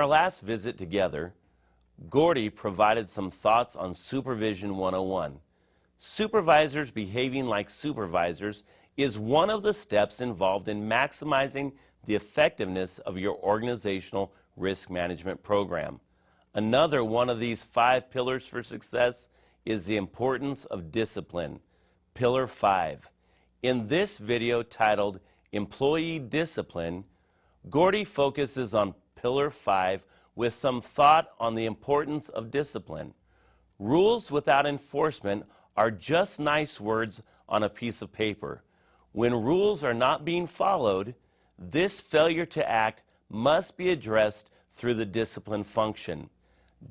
our last visit together, Gordy provided some thoughts on Supervision 101. Supervisors behaving like supervisors is one of the steps involved in maximizing the effectiveness of your organizational risk management program. Another one of these 5 pillars for success is the importance of discipline. Pillar 5. In this video titled Employee Discipline, Gordy focuses on Pillar 5 with some thought on the importance of discipline. Rules without enforcement are just nice words on a piece of paper. When rules are not being followed, this failure to act must be addressed through the discipline function.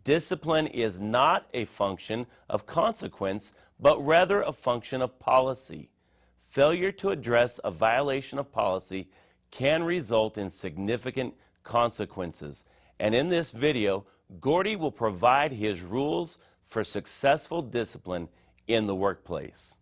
Discipline is not a function of consequence, but rather a function of policy. Failure to address a violation of policy can result in significant consequences. And in this video, Gordy will provide his rules for successful discipline in the workplace.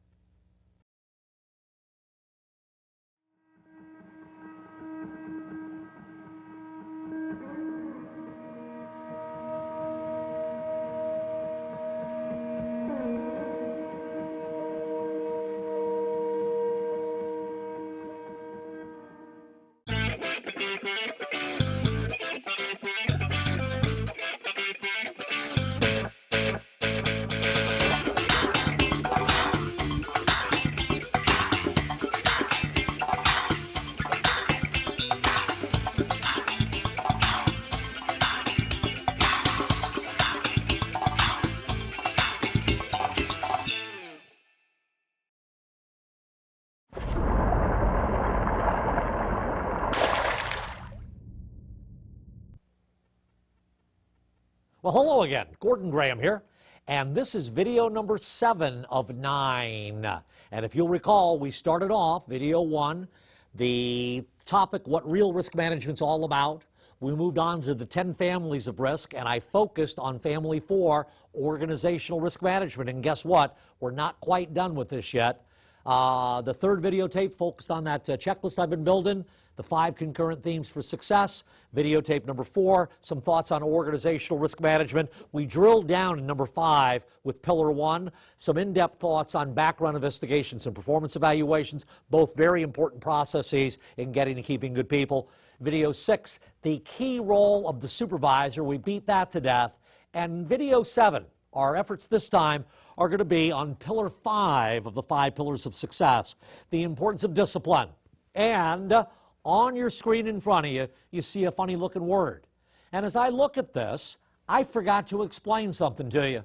Well, hello again. Gordon Graham here, and this is video number 7 of 9. And if you'll recall, we started off video 1, the topic, what real risk management's all about. We moved on to the 10 families of risk, and I focused on family 4, organizational risk management. And guess what? We're not quite done with this yet. The third videotape focused on that checklist I've been building, the 5 concurrent themes for success. Videotape number 4, some thoughts on organizational risk management. We drilled down in number 5 with pillar 1, some in-depth thoughts on background investigations and performance evaluations, both very important processes in getting and keeping good people. Video 6, the key role of the supervisor. We beat that to death. And video 7, our efforts this time are going to be on pillar 5 of the 5 pillars of success, the importance of discipline. And on your screen in front of you, you see a funny looking word. And as I look at this, I forgot to explain something to you.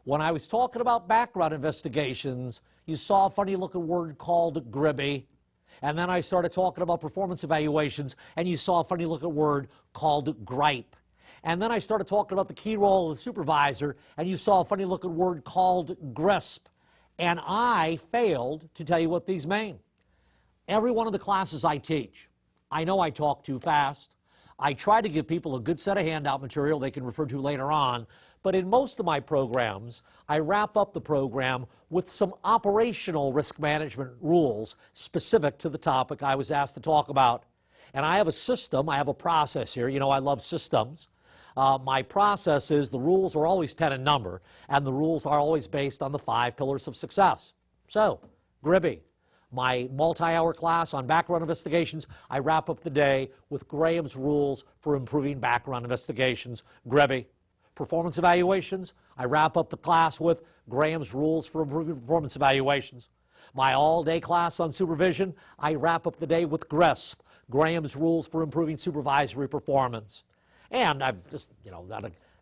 When I was talking about background investigations, you saw a funny looking word called gribby. And then I started talking about performance evaluations, and you saw a funny looking word called gripe. And then I started talking about the key role of the supervisor, and you saw a funny looking word called GRISP. And I failed to tell you what these mean. Every one of the classes I teach, I know I talk too fast. I try to give people a good set of handout material they can refer to later on, but in most of my programs, I wrap up the program with some operational risk management rules specific to the topic I was asked to talk about. And I have a system, I have a process here. You know, I love systems. My process is the rules are always 10 in number, and the rules are always based on the 5 pillars of success. So, gribby. My multi-hour class on background investigations, I wrap up the day with Graham's rules for improving background investigations, gribby. Performance evaluations, I wrap up the class with Graham's rules for improving performance evaluations. My all-day class on supervision, I wrap up the day with GRISP, Graham's rules for improving supervisory performance. And I've just,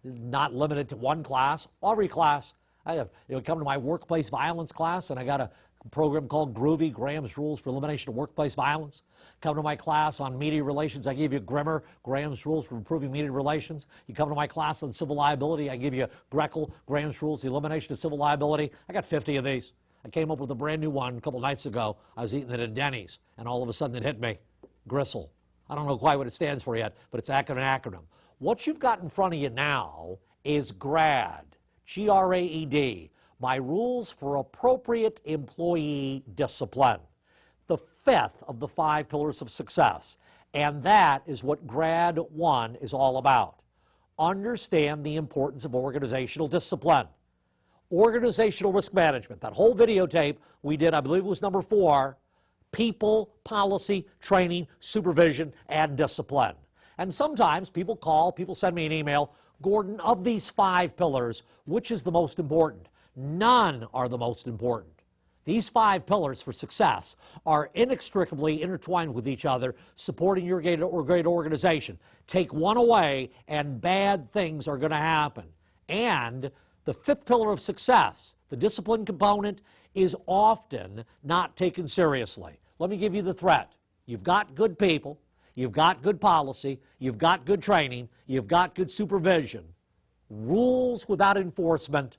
not limited to one class, every class. I have, come to my workplace violence class, and I got a program called Groovy, Graham's Rules for Elimination of Workplace Violence. Come to my class on media relations, I give you Grimmer, Graham's Rules for Improving Media Relations. You come to my class on civil liability, I give you Grekel, Graham's Rules, the Elimination of Civil Liability. I got 50 of these. I came up with a brand new one a couple nights ago. I was eating it at Denny's, and all of a sudden it hit me. Gristle. I don't know quite what it stands for yet, but it's an acronym. What you've got in front of you now is GRAD, G-R-A-E-D, my rules for appropriate employee discipline, the 5th of the 5 pillars of success. And that is what GRAD 1 is all about. understand the importance of organizational discipline. Organizational risk management. That whole videotape we did, I believe it was number 4, people, policy, training, supervision, and discipline. And sometimes people call, people send me an email, Gordon, of these 5 pillars, which is the most important? None are the most important. These 5 pillars for success are inextricably intertwined with each other, supporting your great organization. Take one away, and bad things are going to happen. And the 5th pillar of success, the discipline component, is often not taken seriously. Let me give you the threat. You've got good people, you've got good policy, you've got good training, you've got good supervision. Rules without enforcement,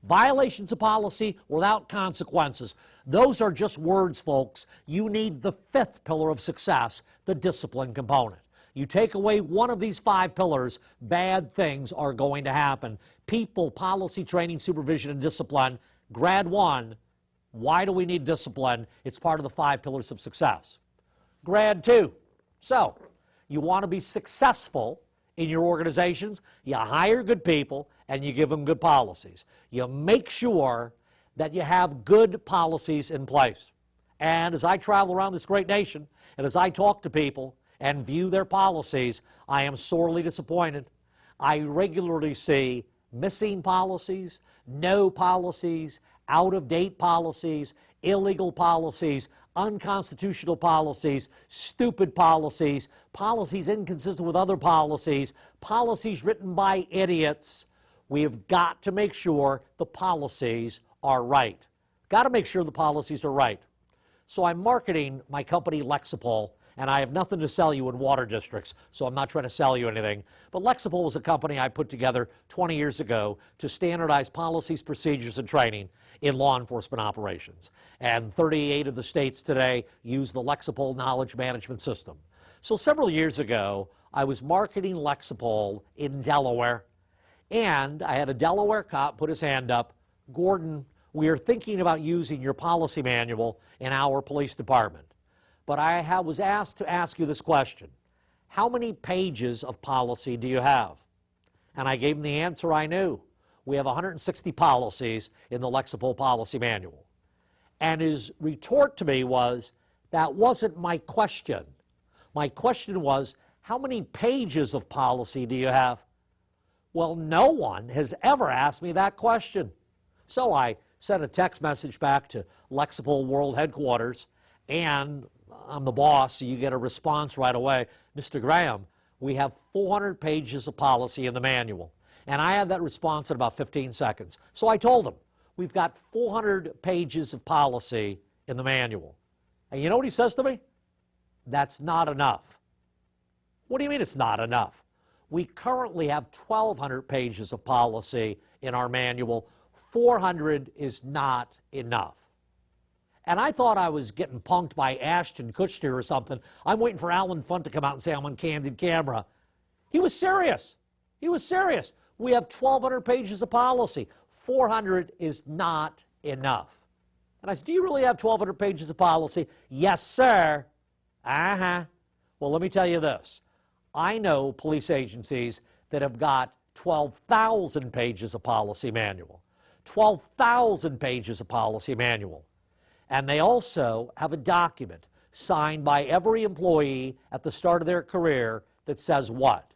violations of policy without consequences. Those are just words, folks. You need the 5th pillar of success, the discipline component. You take away one of these 5 pillars, bad things are going to happen. People, policy, training, supervision, and discipline. Grad 1, why do we need discipline? It's part of the 5 pillars of success. Grad 2, so you want to be successful in your organizations, you hire good people, and you give them good policies. You make sure that you have good policies in place. And as I travel around this great nation, and as I talk to people and view their policies, I am sorely disappointed. I regularly see missing policies, no policies, out-of-date policies, illegal policies, unconstitutional policies, stupid policies, policies inconsistent with other policies, policies written by idiots. We have got to make sure the policies are right. Got to make sure the policies are right. So I'm marketing my company Lexipol, and I have nothing to sell you in water districts, so I'm not trying to sell you anything. But Lexipol was a company I put together 20 years ago to standardize policies, procedures, and training in law enforcement operations. And 38 of the states today use the Lexipol knowledge management system. So several years ago, I was marketing Lexipol in Delaware, and I had a Delaware cop put his hand up, Gordon, we are thinking about using your policy manual in our police department. But I was asked to ask you this question. How many pages of policy do you have? And I gave him the answer I knew. We have 160 policies in the Lexipol policy manual. And his retort to me was, that wasn't my question. My question was, how many pages of policy do you have? Well, no one has ever asked me that question. So I sent a text message back to Lexipol World Headquarters, and I'm the boss, so you get a response right away. Mr. Graham, we have 400 pages of policy in the manual. And I had that response in about 15 seconds. So I told him, we've got 400 pages of policy in the manual. And you know what he says to me? That's not enough. What do you mean it's not enough? We currently have 1,200 pages of policy in our manual. 400 is not enough. And I thought I was getting punked by Ashton Kutcher or something. I'm waiting for Alan Funt to come out and say I'm on candid camera. He was serious. He was serious. We have 1,200 pages of policy. 400 is not enough. And I said, do you really have 1,200 pages of policy? Yes, sir. Uh-huh. Well, let me tell you this. I know police agencies that have got 12,000 pages of policy manual. 12,000 pages of policy manual. And they also have a document signed by every employee at the start of their career that says what?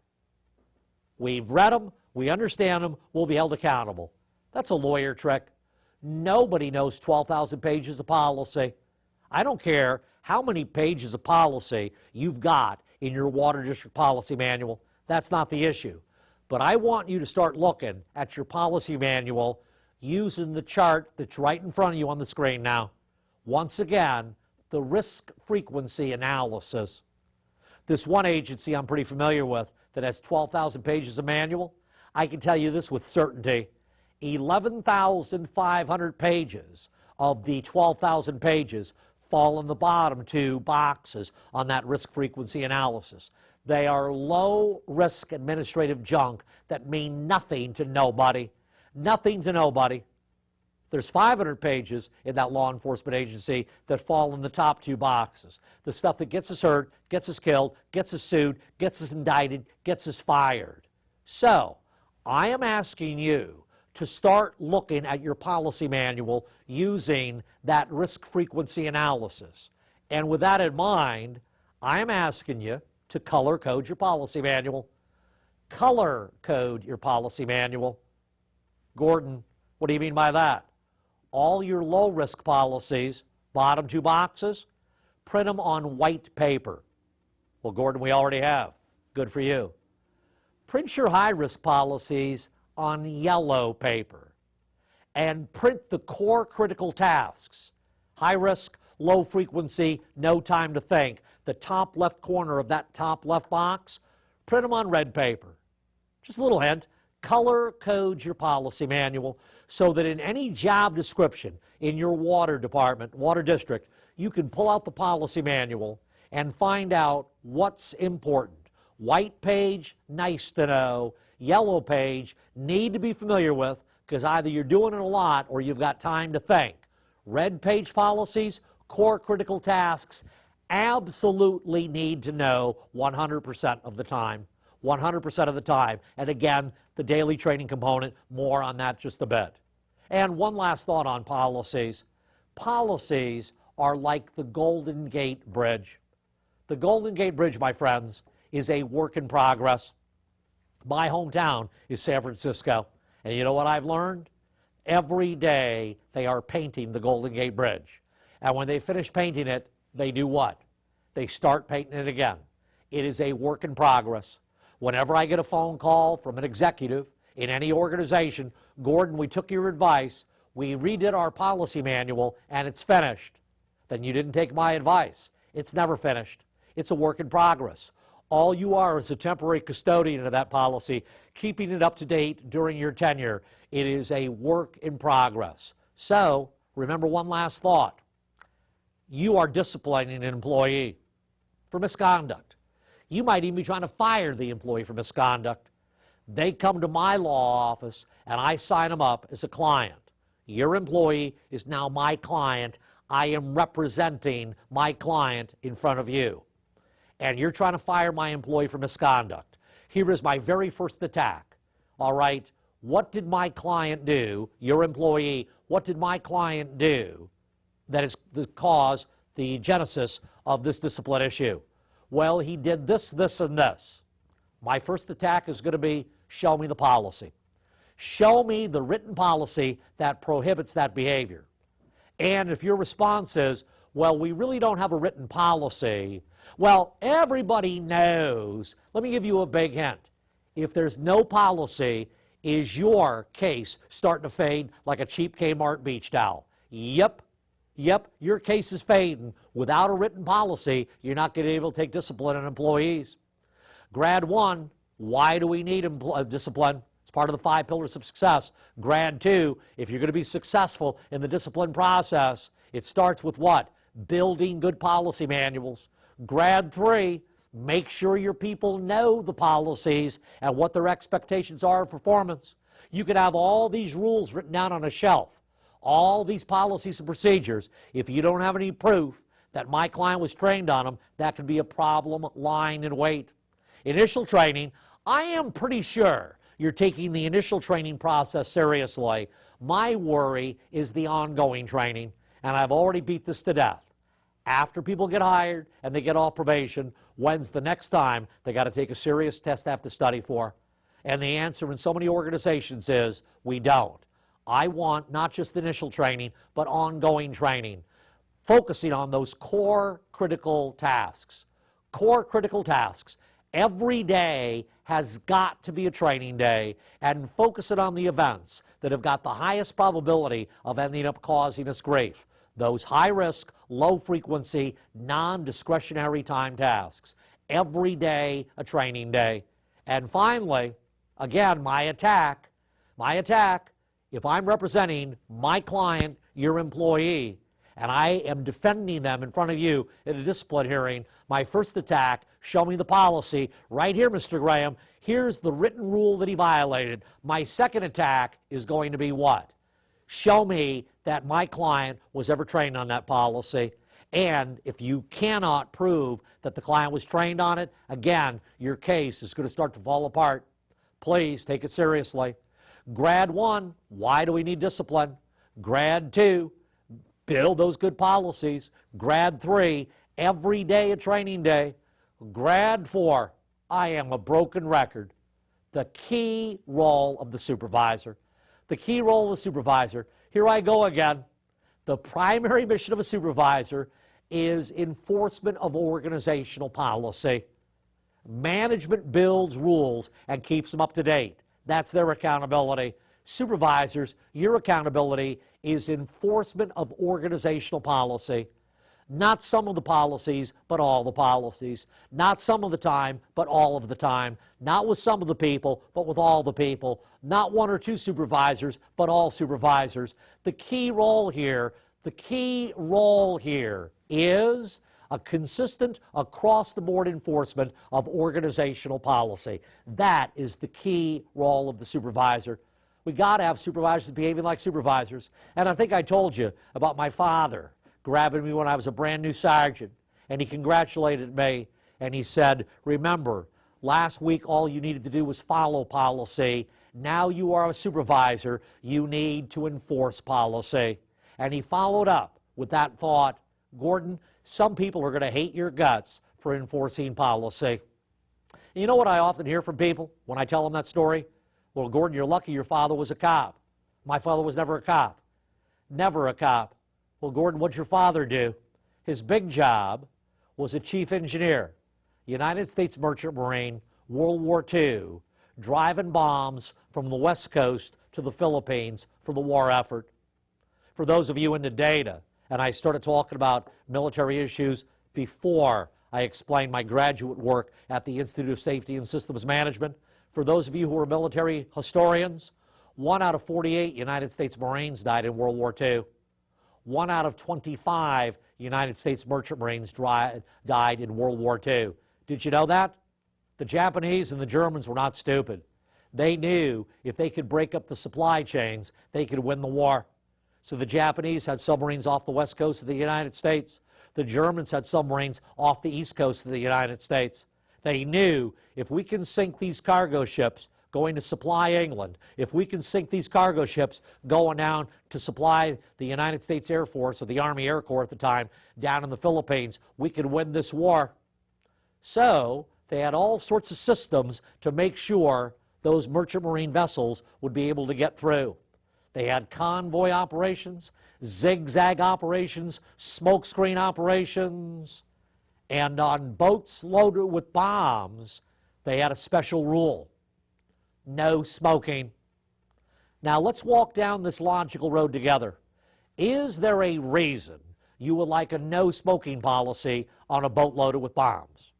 We've read them, we understand them, we'll be held accountable. That's a lawyer trick. Nobody knows 12,000 pages of policy. I don't care how many pages of policy you've got in your water district policy manual. That's not the issue. But I want you to start looking at your policy manual using the chart that's right in front of you on the screen now. Once again, the risk frequency analysis. This one agency I'm pretty familiar with that has 12,000 pages of manual, I can tell you this with certainty. 11,500 pages of the 12,000 pages fall in the bottom 2 boxes on that risk frequency analysis. They are low-risk administrative junk that mean nothing to nobody. Nothing to nobody. There's 500 pages in that law enforcement agency that fall in the top 2 boxes. The stuff that gets us hurt, gets us killed, gets us sued, gets us indicted, gets us fired. So, I am asking you to start looking at your policy manual using that risk frequency analysis. And with that in mind, I am asking you to color code your policy manual. Color code your policy manual. Gordon, what do you mean by that? All your low-risk policies, bottom two boxes, print them on white paper. Well, Gordon, we already have. Good for you. Print your high-risk policies on yellow paper and print the core critical tasks. High risk, low frequency, no time to think. The top left corner of that top left box, print them on red paper. Just a little hint, color code your policy manual so that in any job description in your water department, water district, you can pull out the policy manual and find out what's important. White page, nice to know. Yellow page, need to be familiar with because either you're doing it a lot or you've got time to think. Red page policies, core critical tasks, absolutely need to know 100% of the time. 100% of the time. And again, the daily training component, more on that just a bit. And one last thought on policies. Policies are like the Golden Gate Bridge. The Golden Gate Bridge, my friends, is a work in progress. My hometown is San Francisco. And you know what I've learned? Every day they are painting the Golden Gate Bridge. And when they finish painting it, they do what? They start painting it again. It is a work in progress. Whenever I get a phone call from an executive in any organization, Gordon, we took your advice, we redid our policy manual, and it's finished. Then you didn't take my advice. It's never finished. It's a work in progress. All you are is a temporary custodian of that policy, keeping it up to date during your tenure. It is a work in progress. So, remember one last thought. You are disciplining an employee for misconduct. You might even be trying to fire the employee for misconduct. They come to my law office and I sign them up as a client. Your employee is now my client. I am representing my client in front of you. And you're trying to fire my employee for misconduct. Here is my very first attack. All right, what did my client do, your employee, what did my client do that is the cause, the genesis of this discipline issue? Well, he did this, this, and this. My first attack is going to be, show me the policy. Show me the written policy that prohibits that behavior. And if your response is, well, we really don't have a written policy, well, everybody knows. Let me give you a big hint. If there's no policy, is your case starting to fade like a cheap Kmart beach towel? Yep, your case is fading. Without a written policy, you're not going to be able to take discipline on employees. Grad 1, why do we need discipline? It's part of the 5 pillars of success. Grad 2, if you're going to be successful in the discipline process, it starts with what? Building good policy manuals. Grad 3, make sure your people know the policies and what their expectations are of performance. You could have all these rules written down on a shelf, all these policies and procedures. If you don't have any proof that my client was trained on them, that could be a problem lying in wait. Initial training, I am pretty sure you're taking the initial training process seriously. My worry is the ongoing training, and I've already beat this to death. After people get hired and they get off probation, when's the next time they got to take a serious test they have to study for? And the answer in so many organizations is, we don't. I want not just initial training, but ongoing training, focusing on those core critical tasks. Core critical tasks. Every day has got to be a training day, and focus it on the events that have got the highest probability of ending up causing us grief. Those high-risk, low-frequency, non-discretionary time tasks. Every day a training day. And finally, again, my attack, if I'm representing my client, your employee, and I am defending them in front of you in a discipline hearing, my first attack, show me the policy. Right here, Mr. Graham, here's the written rule that he violated. My second attack is going to be what? Show me that my client was ever trained on that policy. And if you cannot prove that the client was trained on it, again, your case is going to start to fall apart. Please take it seriously. Grad 1, why do we need discipline? Grad 2, build those good policies. Grad 3, every day a training day. Grad 4, I am a broken record. The key role of the supervisor. The key role of the supervisor. Here I go again. The primary mission of a supervisor is enforcement of organizational policy. Management builds rules and keeps them up to date. That's their accountability. Supervisors, your accountability is enforcement of organizational policy. Not some of the policies, but all the policies. Not some of the time, but all of the time. Not with some of the people, but with all the people. Not one or two supervisors, but all supervisors. The key role here is a consistent, across-the-board enforcement of organizational policy. That is the key role of the supervisor. We got to have supervisors behaving like supervisors. And I think I told you about my father grabbing me when I was a brand new sergeant, and he congratulated me, and he said, remember, last week all you needed to do was follow policy. Now you are a supervisor. You need to enforce policy. And he followed up with that thought, Gordon, some people are going to hate your guts for enforcing policy. And you know what I often hear from people when I tell them that story? Well, Gordon, you're lucky your father was a cop. My father was never a cop. Never a cop. Well, Gordon, what'd your father do? His big job was a chief engineer, United States Merchant Marine, World War II, driving bombs from the West Coast to the Philippines for the war effort. For those of you into data, and I started talking about military issues before I explained my graduate work at the Institute of Safety and Systems Management. For those of you who are military historians, 1 out of 48 United States Marines died in World War II. 1 out of 25 United States Merchant Marines died in World War II. Did you know that? The Japanese and the Germans were not stupid. They knew if they could break up the supply chains, they could win the war. So the Japanese had submarines off the west coast of the United States. The Germans had submarines off the east coast of the United States. They knew if we can sink these cargo ships going to supply England, if we can sink these cargo ships going down to supply the United States Air Force, or the Army Air Corps at the time, down in the Philippines, we could win this war. So they had all sorts of systems to make sure those merchant marine vessels would be able to get through. They had convoy operations, zigzag operations, smokescreen operations, and on boats loaded with bombs, they had a special rule: no smoking. Now let's walk down this logical road together. Is there a reason you would like a no smoking policy on a boat loaded with bombs?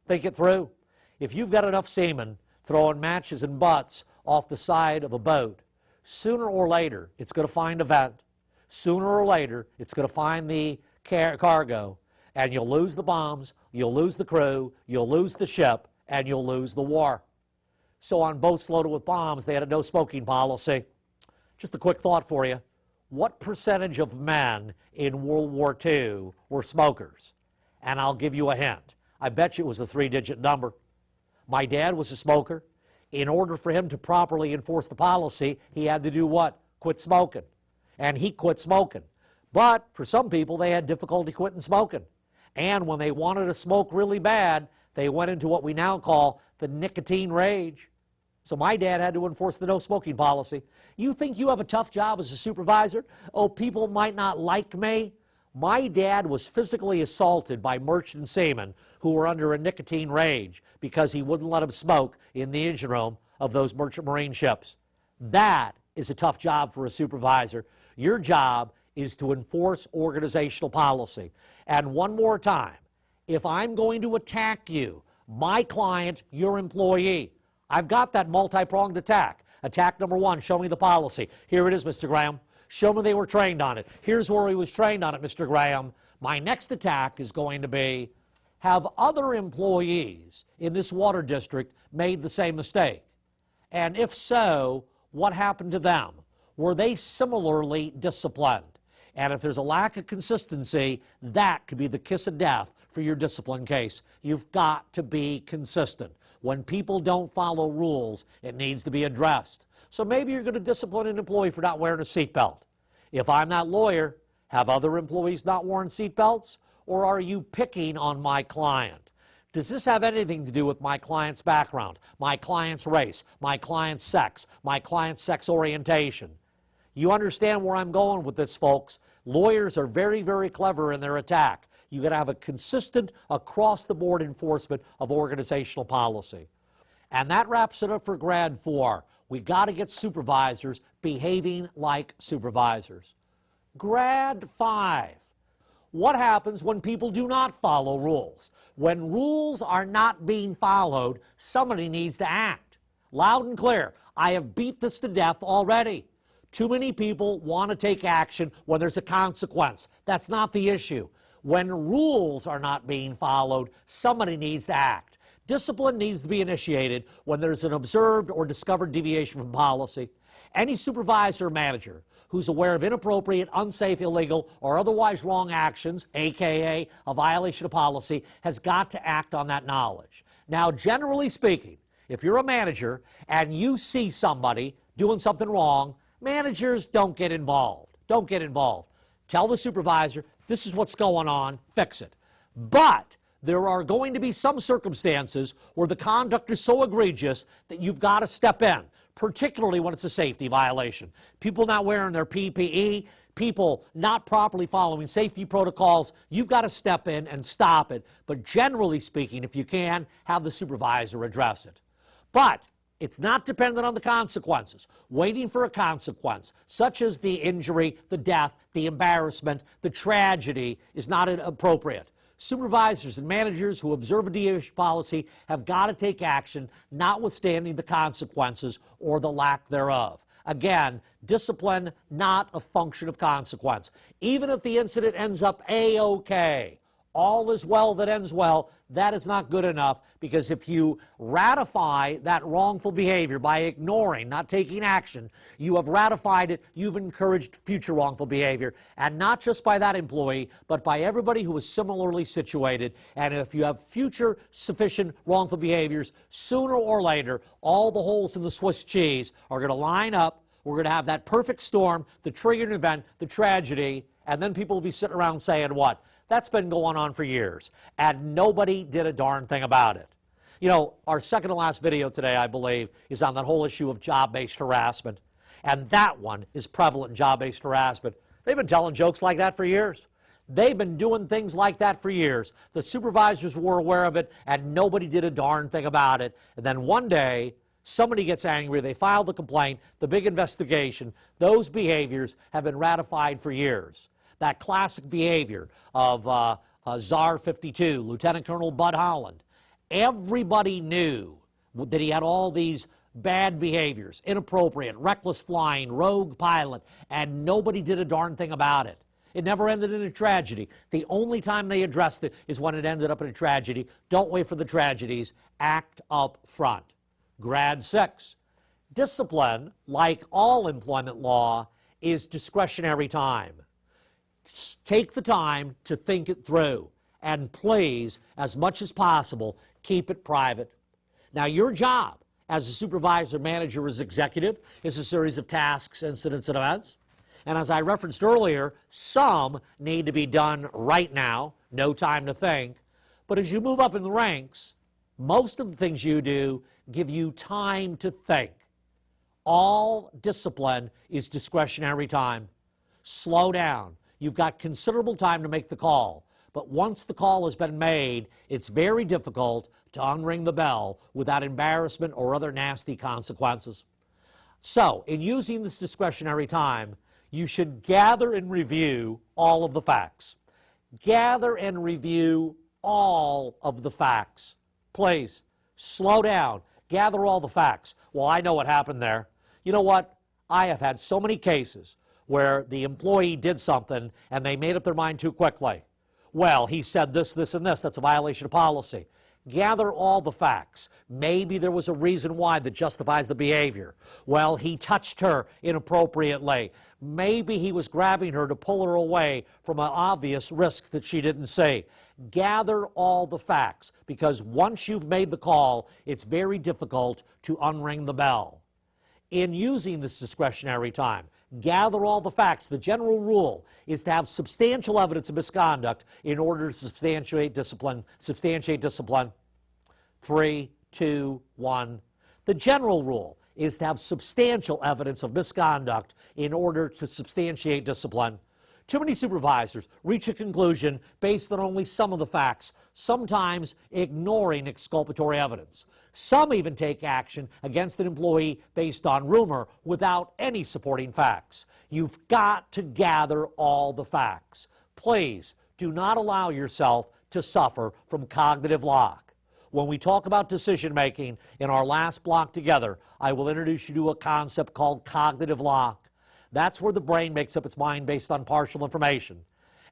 Think it through. If you've got enough seamen throwing matches and butts off the side of a boat, sooner or later it's going to find a vent. Sooner or later it's going to find the cargo, and you'll lose the bombs, you'll lose the crew, you'll lose the ship, and you'll lose the war. So on boats loaded with bombs, they had a no smoking policy. Just a quick thought for you. What percentage of men in World War II were smokers? And I'll give you a hint. I bet you it was a 3-digit number. My dad was a smoker. In order for him to properly enforce the policy, he had to do what? Quit smoking. And he quit smoking. But for some people, they had difficulty quitting smoking. And when they wanted to smoke really bad, they went into what we now call the nicotine rage. So my dad had to enforce the no smoking policy. You think you have a tough job as a supervisor? Oh, people might not like me. My dad was physically assaulted by merchant seamen who were under a nicotine rage because he wouldn't let them smoke in the engine room of those merchant marine ships. That is a tough job for a supervisor. Your job is to enforce organizational policy. And one more time, if I'm going to attack you, my client, your employee, I've got that multi-pronged attack. Attack number 1, show me the policy. Here it is, Mr. Graham. Show me they were trained on it. Here's where he was trained on it, Mr. Graham. My next attack is going to be, have other employees in this water district made the same mistake? And if so, what happened to them? Were they similarly disciplined? And if there's a lack of consistency, that could be the kiss of death for your discipline case. You've got to be consistent. When people don't follow rules, it needs to be addressed. So maybe you're going to discipline an employee for not wearing a seatbelt. If I'm that lawyer, have other employees not worn seatbelts? Or are you picking on my client? Does this have anything to do with my client's background, my client's race, my client's sex, my client's sex orientation? You understand where I'm going with this, folks. Lawyers are very, very clever in their attack. You've got to have a consistent, across-the-board enforcement of organizational policy. And that wraps it up for Grad 4. We got to get supervisors behaving like supervisors. Grad 5. What happens when people do not follow rules? When rules are not being followed, somebody needs to act. Loud and clear. I have beat this to death already. Too many people want to take action when there's a consequence. That's not the issue. When rules are not being followed, somebody needs to act. Discipline needs to be initiated when there's an observed or discovered deviation from policy. Any supervisor or manager who's aware of inappropriate, unsafe, illegal, or otherwise wrong actions, aka a violation of policy, has got to act on that knowledge. Now, generally speaking, if you're a manager and you see somebody doing something wrong, managers don't get involved. Don't get involved. Tell the supervisor, this is what's going on, fix it. But there are going to be some circumstances where the conduct is so egregious that you've got to step in, particularly when it's a safety violation. People not wearing their PPE, people not properly following safety protocols, you've got to step in and stop it. But generally speaking, if you can, have the supervisor address it. But it's not dependent on the consequences. Waiting for a consequence, such as the injury, the death, the embarrassment, the tragedy, is not appropriate. Supervisors and managers who observe a deviation policy have got to take action, notwithstanding the consequences or the lack thereof. Again, discipline not a function of consequence. Even if the incident ends up A-OK, all is well that ends well, that is not good enough, because if you ratify that wrongful behavior by ignoring, not taking action, you have ratified it, you've encouraged future wrongful behavior, and not just by that employee, but by everybody who is similarly situated. And if you have future sufficient wrongful behaviors, sooner or later, all the holes in the Swiss cheese are going to line up. We're going to have that perfect storm, the triggering event, the tragedy, and then people will be sitting around saying what? That's been going on for years, and nobody did a darn thing about it. You know, our second to last video today, I believe, is on that whole issue of job-based harassment, and that one is prevalent in job-based harassment. They've been telling jokes like that for years. They've been doing things like that for years. The supervisors were aware of it, and nobody did a darn thing about it. And then one day, somebody gets angry, they file the complaint, the big investigation. Those behaviors have been ratified for years. That classic behavior of Czar 52, Lieutenant Colonel Bud Holland. Everybody knew that he had all these bad behaviors, inappropriate, reckless flying, rogue pilot, and nobody did a darn thing about it. It never ended in a tragedy. The only time they addressed it is when it ended up in a tragedy. Don't wait for the tragedies. Act up front. Grad 6. Discipline, like all employment law, is discretionary time. Take the time to think it through, and please, as much as possible, keep it private. Now, your job as a supervisor, manager, as executive is a series of tasks, incidents, and events. And as I referenced earlier, some need to be done right now, no time to think. But as you move up in the ranks, most of the things you do give you time to think. All discipline is discretionary time. Slow down. You've got considerable time to make the call, but once the call has been made, it's very difficult to unring the bell without embarrassment or other nasty consequences. So, in using this discretionary time, you should gather and review all of the facts. Gather and review all of the facts. Please, slow down. Gather all the facts. Well, I know what happened there. You know what? I have had so many cases where the employee did something and they made up their mind too quickly. Well, he said this, this, and this. That's a violation of policy. Gather all the facts. Maybe there was a reason why that justifies the behavior. Well, he touched her inappropriately. Maybe he was grabbing her to pull her away from an obvious risk that she didn't see. Gather all the facts, because once you've made the call, it's very difficult to unring the bell. In using this discretionary time, gather all the facts. The general rule is to have substantial evidence of misconduct in order to substantiate discipline. 3, 2, 1. The general rule is to have substantial evidence of misconduct in order to substantiate discipline. Too many supervisors reach a conclusion based on only some of the facts, sometimes ignoring exculpatory evidence. Some even take action against an employee based on rumor without any supporting facts. You've got to gather all the facts. Please do not allow yourself to suffer from cognitive lock. When we talk about decision making in our last block together, I will introduce you to a concept called cognitive lock. That's where the brain makes up its mind based on partial information.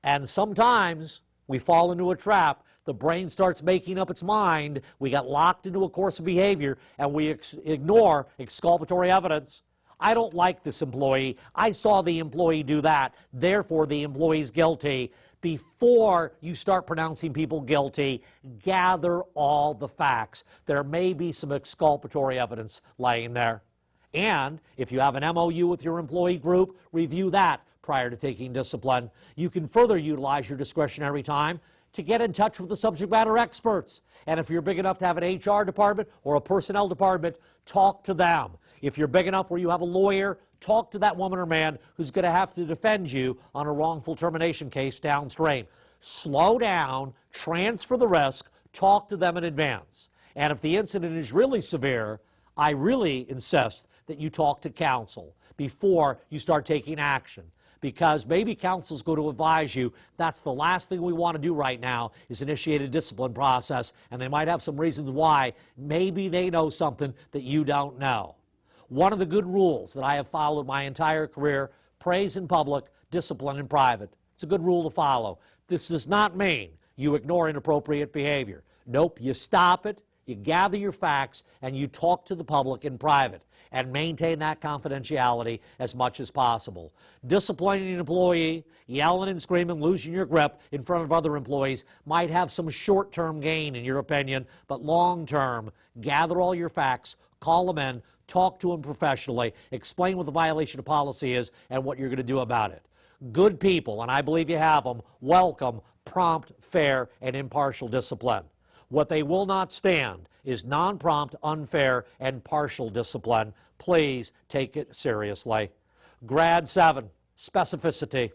And sometimes we fall into a trap. The brain starts making up its mind. We got locked into a course of behavior, and we ignore exculpatory evidence. I don't like this employee. I saw the employee do that. Therefore, the employee's guilty. Before you start pronouncing people guilty, gather all the facts. There may be some exculpatory evidence laying there. And if you have an MOU with your employee group, review that prior to taking discipline. You can further utilize your discretionary time to get in touch with the subject matter experts. And if you're big enough to have an HR department or a personnel department, talk to them. If you're big enough where you have a lawyer, talk to that woman or man who's going to have to defend you on a wrongful termination case downstream. Slow down, transfer the risk, talk to them in advance. And if the incident is really severe, I really insist that you talk to counsel before you start taking action, because maybe counsel's going to advise you that's the last thing we want to do right now is initiate a discipline process, and they might have some reasons why. Maybe they know something that you don't know. One of the good rules that I have followed my entire career: praise in public, discipline in private. It's a good rule to follow. This does not mean you ignore inappropriate behavior. Nope, you stop it, you gather your facts, and you talk to the public in private and maintain that confidentiality as much as possible. Disciplining an employee, yelling and screaming, losing your grip in front of other employees might have some short-term gain in your opinion, but long-term, gather all your facts, call them in, talk to them professionally, explain what the violation of policy is and what you're going to do about it. Good people, and I believe you have them, welcome prompt, fair, and impartial discipline. What they will not stand is non-prompt, unfair, and partial discipline. Please take it seriously. Grad 7, specificity.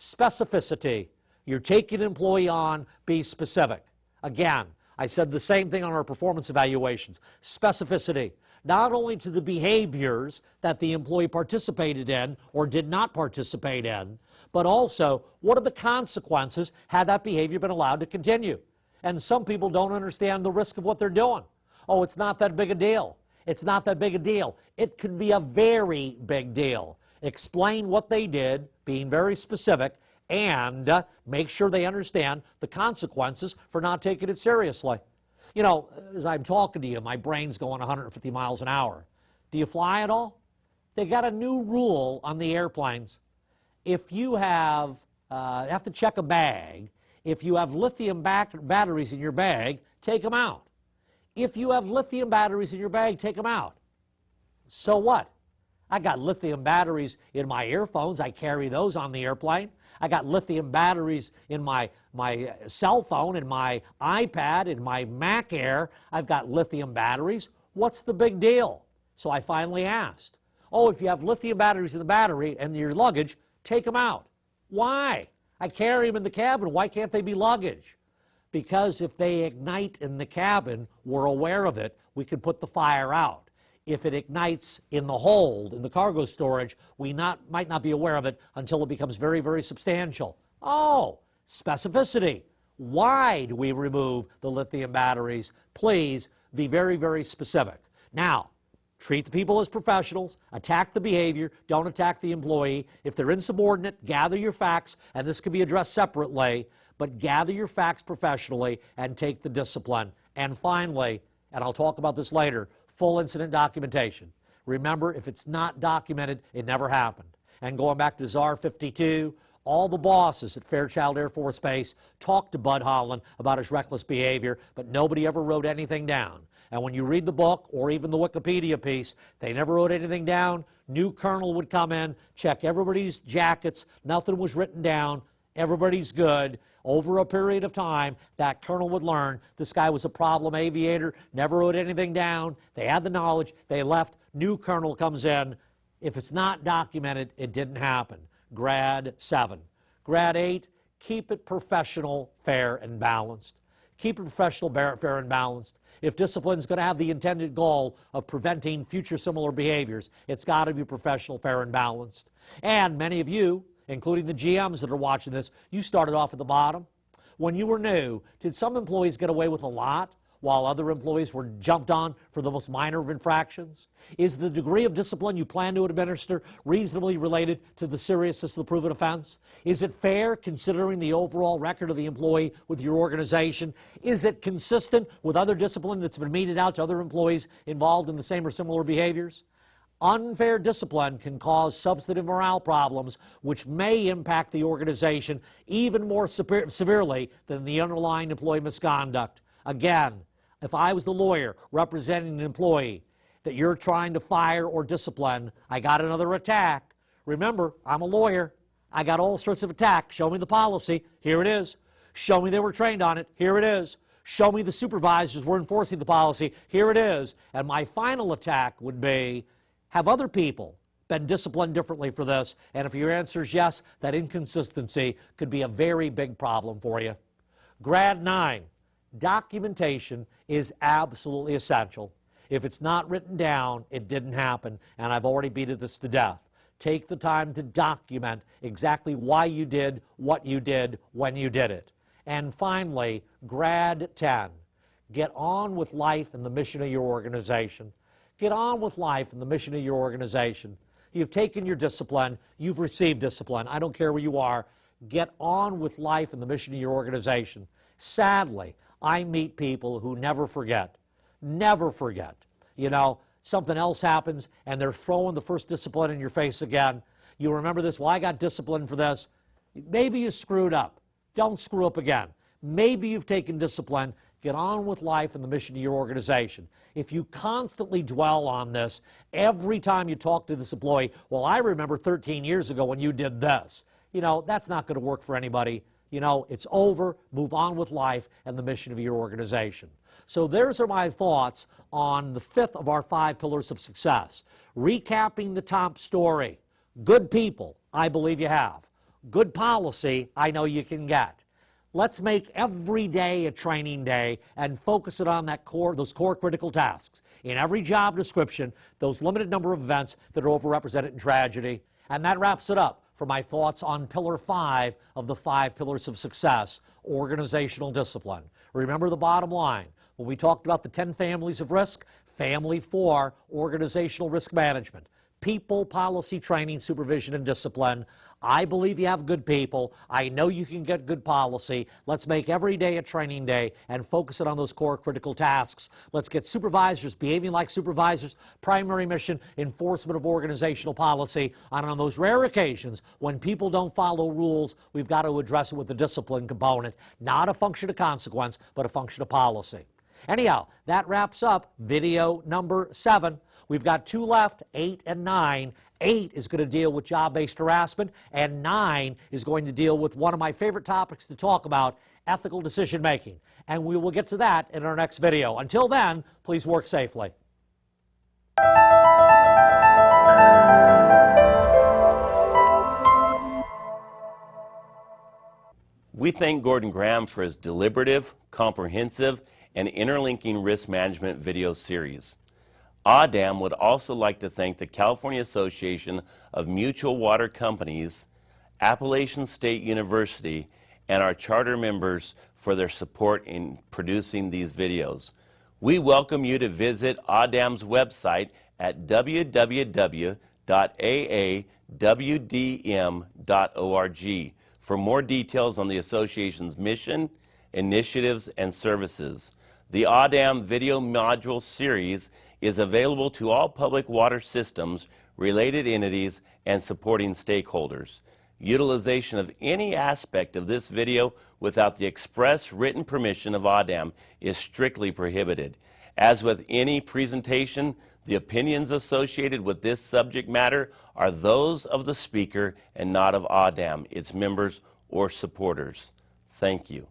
Specificity. You're taking an employee on, be specific. Again, I said the same thing on our performance evaluations. Specificity. Not only to the behaviors that the employee participated in or did not participate in, but also what are the consequences had that behavior been allowed to continue. And some people don't understand the risk of what they're doing. Oh, it's not that big a deal. It's not that big a deal. It could be a very big deal. Explain what they did, being very specific, and make sure they understand the consequences for not taking it seriously. You know, as I'm talking to you, my brain's going 150 miles an hour. Do you fly at all? They got a new rule on the airplanes. If you have to check a bag, if you have lithium batteries in your bag, take them out. If you have lithium batteries in your bag, take them out. So what? I got lithium batteries in my earphones. I carry those on the airplane. I got lithium batteries in my cell phone, in my iPad, in my Mac Air. I've got lithium batteries. What's the big deal? So I finally asked, oh, if you have lithium batteries in the battery and your luggage, take them out. Why? I carry them in the cabin. Why can't they be luggage? Because if they ignite in the cabin, we're aware of it, we can put the fire out. If it ignites in the hold, in the cargo storage, we might not be aware of it until it becomes very, very substantial. Oh, specificity. Why do we remove the lithium batteries? Please be very, very specific. Now, treat the people as professionals, attack the behavior, don't attack the employee. If they're insubordinate, gather your facts, and this can be addressed separately, but gather your facts professionally and take the discipline And finally, and I'll talk about this later, full incident documentation. Remember, if it's not documented, it never happened. And going back to ZAR 52, all the bosses at Fairchild Air Force Base talked to Bud Holland about his reckless behavior, but nobody ever wrote anything down. And when you read the book or even the Wikipedia piece, they never wrote anything down. New colonel would come in, check everybody's jackets, nothing was written down, everybody's good. Over a period of time, that colonel would learn this guy was a problem aviator, never wrote anything down. They had the knowledge, they left, new colonel comes in. If it's not documented, it didn't happen. Grad 7. Grad 8, keep it professional, fair, and balanced. Keep it professional, fair, and balanced. If discipline is going to have the intended goal of preventing future similar behaviors, it's got to be professional, fair, and balanced. And many of you, including the GMs that are watching this, you started off at the bottom. When you were new, did some employees get away with a lot while other employees were jumped on for the most minor of infractions? Is the degree of discipline you plan to administer reasonably related to the seriousness of the proven offense? Is it fair considering the overall record of the employee with your organization? Is it consistent with other discipline that's been meted out to other employees involved in the same or similar behaviors? Unfair discipline can cause substantive morale problems which may impact the organization even more severely than the underlying employee misconduct. Again, if I was the lawyer representing an employee that you're trying to fire or discipline, I got another attack. Remember, I'm a lawyer. I got all sorts of attacks. Show me the policy. Here it is. Show me they were trained on it. Here it is. Show me the supervisors were enforcing the policy. Here it is. And my final attack would be, have other people been disciplined differently for this? And if your answer is yes, that inconsistency could be a very big problem for you. Grad 9, documentation is absolutely essential. If it's not written down, it didn't happen, and I've already beaten this to death. Take the time to document exactly why you did what you did when you did it. And finally, Grad 10, get on with life and the mission of your organization. Get on with life and the mission of your organization. You've taken your discipline. You've received discipline. I don't care where you are. Get on with life and the mission of your organization. Sadly, I meet people who never forget. Never forget. You know, something else happens and they're throwing the first discipline in your face again. You remember this? Well, I got disciplined for this. Maybe you screwed up. Don't screw up again. Maybe you've taken discipline. Get on with life and the mission of your organization. If you constantly dwell on this, every time you talk to this employee, well, I remember 13 years ago when you did this. You know, that's not going to work for anybody. You know, it's over. Move on with life and the mission of your organization. So those are my thoughts on the fifth of our 5 pillars of success. Recapping the top story. Good people, I believe you have. Good policy, I know you can get. Let's make every day a training day and focus it on those core critical tasks. In every job description, those limited number of events that are overrepresented in tragedy. And that wraps it up for my thoughts on Pillar 5 of the 5 pillars of success, organizational discipline. Remember the bottom line. When we talked about the 10 families of risk, family 4, organizational risk management. People, policy, training, supervision, and discipline. I believe you have good people. I know you can get good policy. Let's make every day a training day and focus it on those core critical tasks. Let's get supervisors behaving like supervisors. Primary mission, enforcement of organizational policy. And on those rare occasions when people don't follow rules, we've got to address it with the discipline component. Not a function of consequence, but a function of policy. Anyhow, that wraps up video number 7. We've got 2 left, 8 and 9. 8 is going to deal with job-based harassment, and 9 is going to deal with one of my favorite topics to talk about, ethical decision-making. And we will get to that in our next video. Until then, please work safely. We thank Gordon Graham for his deliberative, comprehensive, and interlinking risk management video series. AAWD&M would also like to thank the California Association of Mutual Water Companies, Appalachian State University, and our charter members for their support in producing these videos. We welcome you to visit AAWD&M's website at www.aawdm.org for more details on the association's mission, initiatives, and services. The AAWD&M video module series is available to all public water systems, related entities, and supporting stakeholders. Utilization of any aspect of this video without the express written permission of AAWD&M is strictly prohibited. As with any presentation, the opinions associated with this subject matter are those of the speaker and not of AAWD&M, its members, or supporters. Thank you.